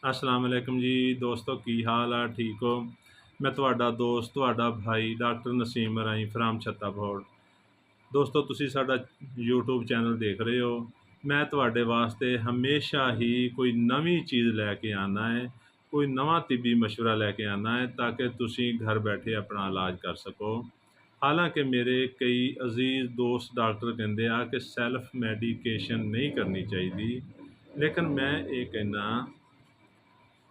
अस्सलाम वालेकुम जी दोस्तों, की हाल आ? ठीक हो? मैं ਤੁਹਾਡਾ ਦੋਸਤ, ਤੁਹਾਡਾ ਭਾਈ ਡਾਕਟਰ ਨਸੀਮ ਰਾਈ ਫਰਾਮ ਛੱਤਾਪੁਰ। ਦੋਸਤੋ, ਤੁਸੀਂ ਸਾਡਾ YouTube ਚੈਨਲ ਦੇਖ ਰਹੇ ਹੋ। ਮੈਂ ਤੁਹਾਡੇ ਵਾਸਤੇ ਹਮੇਸ਼ਾ ਹੀ ਕੋਈ ਨਵੀਂ ਚੀਜ਼ ਲੈ ਕੇ ਆਉਂਦਾ ਹੈ, ਕੋਈ ਨਵਾਂ ਤਿੱਬੀ ਮਸ਼ਵਰਾ ਲੈ ਕੇ ਆਉਂਦਾ ਹੈ ਤਾਂ ਕਿ ਤੁਸੀਂ ਘਰ ਬੈਠੇ ਆਪਣਾ ਇਲਾਜ ਕਰ ਸਕੋ। ਹਾਲਾਂਕਿ ਮੇਰੇ ਕਈ ਅਜ਼ੀਜ਼ ਦੋਸਤ ਡਾਕਟਰ ਕਹਿੰਦੇ ਆ ਕਿ ਸੈਲਫ ਮੈਡੀਕੇਸ਼ਨ ਨਹੀਂ ਕਰਨੀ ਚਾਹੀਦੀ, ਲੇਕਿਨ ਮੈਂ ਇਹ ਕਹਿੰਦਾ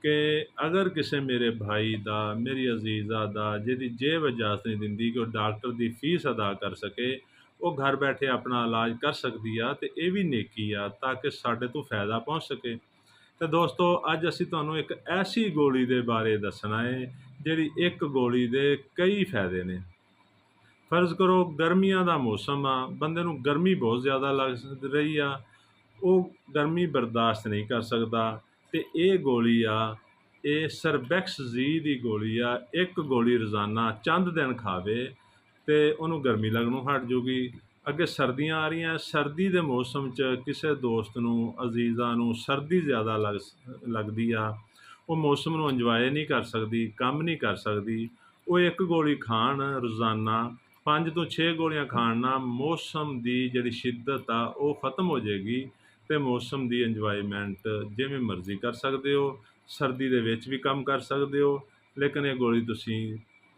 ਕਿ ਅਗਰ ਕਿਸੇ ਮੇਰੇ ਭਾਈ ਦਾ, ਮੇਰੀ ਅਜ਼ੀਜ਼ਾ ਦਾ, ਜਿਹਦੀ ਜੇਬ ਇਜਾਜ਼ਤ ਨਹੀਂ ਦਿੰਦੀ ਕਿ ਉਹ ਡਾਕਟਰ ਦੀ ਫੀਸ ਅਦਾ ਕਰ ਸਕੇ, ਉਹ ਘਰ ਬੈਠੇ ਆਪਣਾ ਇਲਾਜ ਕਰ ਸਕਦੀ ਆ, ਅਤੇ ਇਹ ਵੀ ਨੇਕੀ ਆ ਤਾਂ ਕਿ ਸਾਡੇ ਤੋਂ ਫਾਇਦਾ ਪਹੁੰਚ ਸਕੇ। ਅਤੇ ਦੋਸਤੋ, ਅੱਜ ਅਸੀਂ ਤੁਹਾਨੂੰ ਇੱਕ ਐਸੀ ਗੋਲੀ ਦੇ ਬਾਰੇ ਦੱਸਣਾ ਹੈ ਜਿਹੜੀ ਇੱਕ ਗੋਲੀ ਦੇ ਕਈ ਫਾਇਦੇ ਨੇ। ਫਰਜ਼ ਕਰੋ ਗਰਮੀਆਂ ਦਾ ਮੌਸਮ ਆ, ਬੰਦੇ ਨੂੰ ਗਰਮੀ ਬਹੁਤ ਜ਼ਿਆਦਾ ਲੱਗ ਰਹੀ ਆ, ਉਹ ਗਰਮੀ ਬਰਦਾਸ਼ਤ ਨਹੀਂ ਕਰ ਸਕਦਾ, ਅਤੇ ਇਹ ਗੋਲੀ ਆ, ਇਹ ਸਰਬੈਕਸ-ਜੀ ਦੀ ਗੋਲੀ ਆ। ਇੱਕ ਗੋਲੀ ਰੋਜ਼ਾਨਾ ਚੰਦ ਦਿਨ ਖਾਵੇ ਅਤੇ ਉਹਨੂੰ ਗਰਮੀ ਲੱਗਣੋਂ ਹਟ ਜੂਗੀ। ਅੱਗੇ ਸਰਦੀਆਂ ਆ ਰਹੀਆਂ, ਸਰਦੀ ਦੇ ਮੌਸਮ 'ਚ ਕਿਸੇ ਦੋਸਤ ਨੂੰ, ਅਜ਼ੀਜ਼ਾਂ ਨੂੰ ਸਰਦੀ ਜ਼ਿਆਦਾ ਲੱਗਦੀ ਆ, ਉਹ ਮੌਸਮ ਨੂੰ ਇੰਜੋਏ ਨਹੀਂ ਕਰ ਸਕਦੀ, ਕੰਮ ਨਹੀਂ ਕਰ ਸਕਦੀ, ਉਹ ਇੱਕ ਗੋਲੀ ਖਾਣ ਰੋਜ਼ਾਨਾ। 5 ਤੋਂ 6 ਗੋਲੀਆਂ ਖਾਣ ਨਾਲ ਮੌਸਮ ਦੀ ਜਿਹੜੀ ਸ਼ਿੱਦਤ ਆ ਉਹ ਖ਼ਤਮ ਹੋ ਜਾਏਗੀ ਅਤੇ ਮੌਸਮ ਦੀ ਇੰਜੋਏਮੈਂਟ ਜਿਵੇਂ ਮਰਜ਼ੀ ਕਰ ਸਕਦੇ ਹੋ। ਸਰਦੀ ਦੇ ਵਿੱਚ ਵੀ ਕੰਮ ਕਰ ਸਕਦੇ ਹੋ, ਲੇਕਿਨ ਇਹ ਗੋਲੀ ਤੁਸੀਂ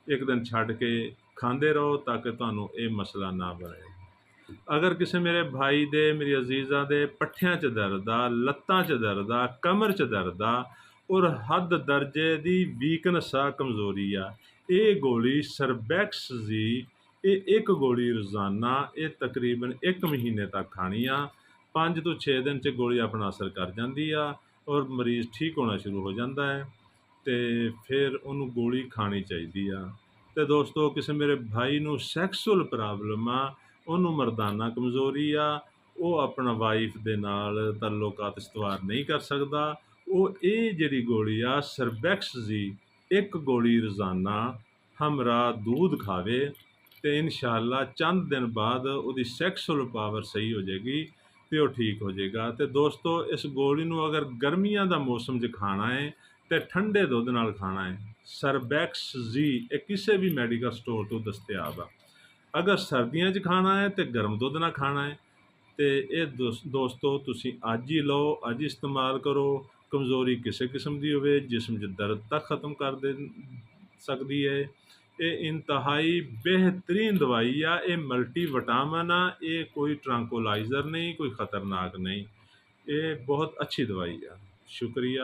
ਇੱਕ ਦਿਨ ਛੱਡ ਕੇ ਖਾਂਦੇ ਰਹੋ ਤਾਂ ਕਿ ਤੁਹਾਨੂੰ ਇਹ ਮਸਲਾ ਨਾ ਬਣੇ। ਅਗਰ ਕਿਸੇ ਮੇਰੇ ਭਾਈ ਦੇ, ਮੇਰੀ ਅਜ਼ੀਜ਼ਾਂ ਦੇ ਪੱਠਿਆਂ 'ਚ ਦਰਦ ਆ, ਲੱਤਾਂ 'ਚ ਦਰਦ ਆ, ਕਮਰ 'ਚ ਦਰਦ ਆ ਔਰ ਹੱਦ ਦਰਜੇ ਦੀ ਵੀਕਨੈਸ ਆ, ਕਮਜ਼ੋਰੀ ਆ, ਇਹ ਗੋਲੀ ਸਰਬੈਕਸ-ਜੀ, ਇਹ ਇੱਕ ਗੋਲੀ ਰੋਜ਼ਾਨਾ, ਇਹ ਤਕਰੀਬਨ 1 ਮਹੀਨੇ ਤੱਕ ਖਾਣੀ ਆ। 5 ਤੋਂ 6 ਦਿਨ 'ਚ ਗੋਲੀ ਆਪਣਾ ਅਸਰ ਕਰ ਜਾਂਦੀ ਆ ਔਰ ਮਰੀਜ਼ ਠੀਕ ਹੋਣਾ ਸ਼ੁਰੂ ਹੋ ਜਾਂਦਾ ਹੈ, ਅਤੇ ਫਿਰ ਉਹਨੂੰ ਗੋਲੀ ਖਾਣੀ ਚਾਹੀਦੀ ਆ। ਅਤੇ ਦੋਸਤੋ, ਕਿਸੇ ਮੇਰੇ ਭਾਈ ਨੂੰ ਸੈਕਸੁਅਲ ਪ੍ਰੋਬਲਮ ਆ, ਉਹਨੂੰ ਮਰਦਾਨਾ ਕਮਜ਼ੋਰੀ ਆ, ਉਹ ਆਪਣਾ ਵਾਈਫ ਦੇ ਨਾਲ ਤਾਲੁਕਾਤ ਇਸਤਵਾਰ ਨਹੀਂ ਕਰ ਸਕਦਾ, ਉਹ ਇਹ ਜਿਹੜੀ ਗੋਲੀ ਆ ਸਰਬੈਕਸ-ਜੀ, ਇੱਕ ਗੋਲੀ ਰੋਜ਼ਾਨਾ ਹਮਰਾ दूध ਖਾਵੇ ਅਤੇ ਇਨਸ਼ਾਅੱਲਾ ਚੰਦ ਦਿਨ ਬਾਅਦ ਉਹਦੀ ਸੈਕਸੁਅਲ ਪਾਵਰ ਸਹੀ ਹੋ ਜਾਏਗੀ ਅਤੇ ਉਹ ਠੀਕ ਹੋ ਜਾਏਗਾ। ਅਤੇ ਦੋਸਤੋ, ਇਸ ਗੋਲੀ ਨੂੰ ਅਗਰ ਗਰਮੀਆਂ ਦਾ ਮੌਸਮ 'ਚ ਖਾਣਾ ਹੈ ਅਤੇ ਠੰਡੇ ਦੁੱਧ ਨਾਲ ਖਾਣਾ ਹੈ। ਸਰਬੈਕਸ-ਜੀ ਇਹ ਕਿਸੇ ਵੀ ਮੈਡੀਕਲ ਸਟੋਰ ਤੋਂ ਦਸਤਿਆਬ ਆ। ਅਗਰ ਸਰਦੀਆਂ 'ਚ ਖਾਣਾ ਹੈ ਅਤੇ ਗਰਮ ਦੁੱਧ ਨਾਲ ਖਾਣਾ ਹੈ, ਅਤੇ ਇਹ ਦੋਸਤੋ ਤੁਸੀਂ ਅੱਜ ਹੀ ਲਓ, ਅੱਜ ਹੀ ਇਸਤੇਮਾਲ ਕਰੋ। ਕਮਜ਼ੋਰੀ ਕਿਸੇ ਕਿਸਮ ਦੀ ਹੋਵੇ, ਜਿਸਮ 'ਚ ਦਰਦ ਤੱਕ ਖ਼ਤਮ ਕਰ ਦੇ ਸਕਦੀ ਹੈ। ਇਹ ਇੰਤਹਾਈ ਬਿਹਤਰੀਨ ਦਵਾਈ ਆ, ਇਹ ਮਲਟੀ ਵਿਟਾਮਿਨ ਆ, ਇਹ ਕੋਈ ਟਰੰਕੋਲਾਈਜ਼ਰ ਨਹੀਂ, ਕੋਈ ख़तरनाक नहीं, ये बहुत अच्छी दवाई है। शुक्रिया।